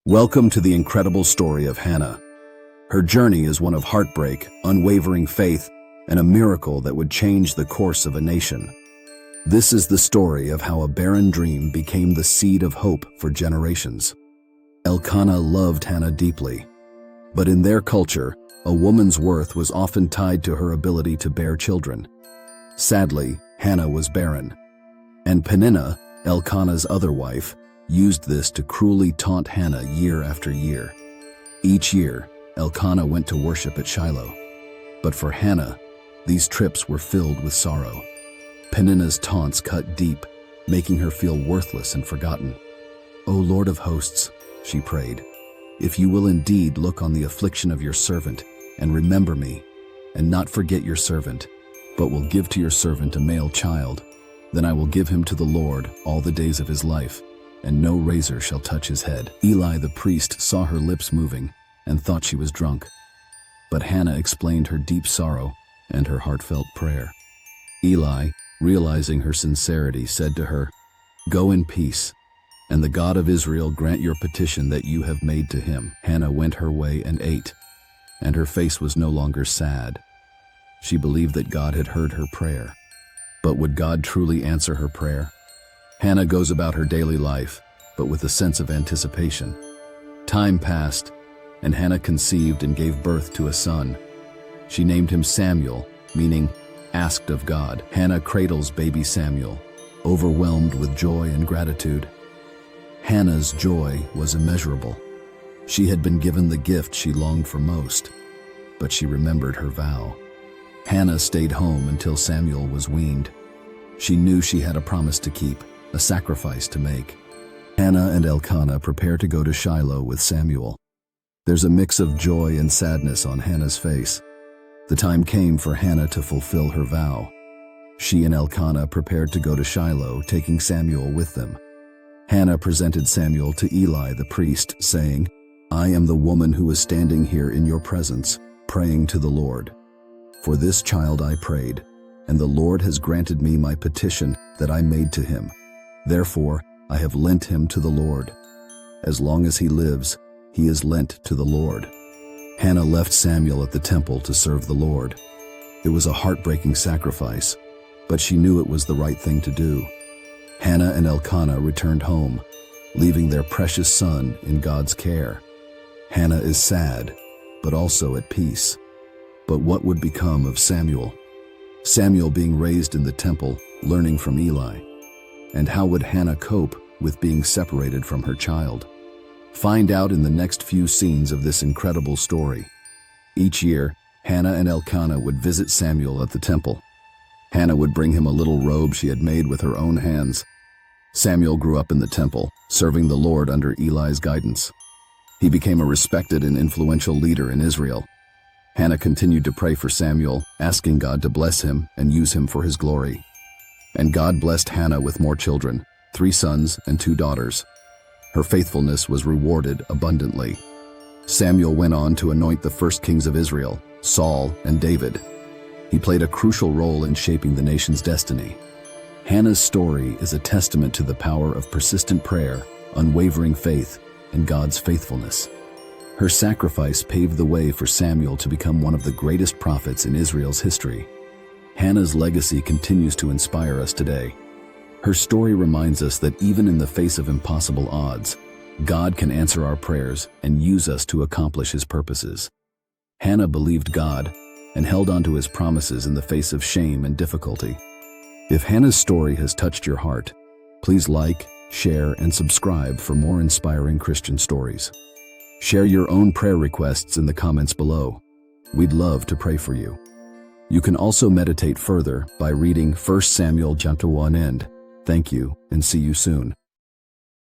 Welcome to the incredible story of Hannah. Her journey is one of heartbreak, unwavering faith, and a miracle that would change the course of a nation. This is the story of how a barren dream became the seed of hope for generations. Elkanah loved Hannah deeply, but in their culture, a woman's worth was often tied to her ability to bear children. Sadly, Hannah was barren, and Peninnah, Elkanah's other wife, used this to cruelly taunt Hannah year after year. Each year, Elkanah went to worship at Shiloh. But for Hannah, these trips were filled with sorrow. Peninnah's taunts cut deep, making her feel worthless and forgotten. "O Lord of hosts," she prayed, "if you will indeed look on the affliction of your servant and remember me, and not forget your servant, but will give to your servant a male child, then I will give him to the Lord all the days of his life, and no razor shall touch his head." Eli the priest saw her lips moving and thought she was drunk. But Hannah explained her deep sorrow and her heartfelt prayer. Eli, realizing her sincerity, said to her, "Go in peace, and the God of Israel grant your petition that you have made to him." Hannah went her way and ate, and her face was no longer sad. She believed that God had heard her prayer. But would God truly answer her prayer? Hannah goes about her daily life, but with a sense of anticipation. Time passed, and Hannah conceived and gave birth to a son. She named him Samuel, meaning asked of God. Hannah cradles baby Samuel, overwhelmed with joy and gratitude. Hannah's joy was immeasurable. She had been given the gift she longed for most, but she remembered her vow. Hannah stayed home until Samuel was weaned. She knew she had a promise to keep, a sacrifice to make. Hannah and Elkanah prepare to go to Shiloh with Samuel. There's a mix of joy and sadness on Hannah's face. The time came for Hannah to fulfill her vow. She and Elkanah prepared to go to Shiloh, taking Samuel with them. Hannah presented Samuel to Eli the priest, saying, "I am the woman who is standing here in your presence, praying to the Lord. For this child I prayed, and the Lord has granted me my petition that I made to him. Therefore, I have lent him to the Lord. As long as he lives, he is lent to the Lord." Hannah left Samuel at the temple to serve the Lord. It was a heartbreaking sacrifice, but she knew it was the right thing to do. Hannah and Elkanah returned home, leaving their precious son in God's care. Hannah is sad, but also at peace. But what would become of Samuel? Samuel being raised in the temple, learning from Eli. And how would Hannah cope with being separated from her child? Find out in the next few scenes of this incredible story. Each year, Hannah and Elkanah would visit Samuel at the temple. Hannah would bring him a little robe she had made with her own hands. Samuel grew up in the temple, serving the Lord under Eli's guidance. He became a respected and influential leader in Israel. Hannah continued to pray for Samuel, asking God to bless him and use him for his glory. And God blessed Hannah with more children, 3 sons and 2 daughters. Her faithfulness was rewarded abundantly. Samuel went on to anoint the first kings of Israel, Saul and David. He played a crucial role in shaping the nation's destiny. Hannah's story is a testament to the power of persistent prayer, unwavering faith, and God's faithfulness. Her sacrifice paved the way for Samuel to become one of the greatest prophets in Israel's history. Hannah's legacy continues to inspire us today. Her story reminds us that even in the face of impossible odds, God can answer our prayers and use us to accomplish his purposes. Hannah believed God and held on to his promises in the face of shame and difficulty. If Hannah's story has touched your heart, please like, share, and subscribe for more inspiring Christian stories. Share your own prayer requests in the comments below. We'd love to pray for you. You can also meditate further by reading 1 Samuel chapter 1 end. Thank you, and see you soon.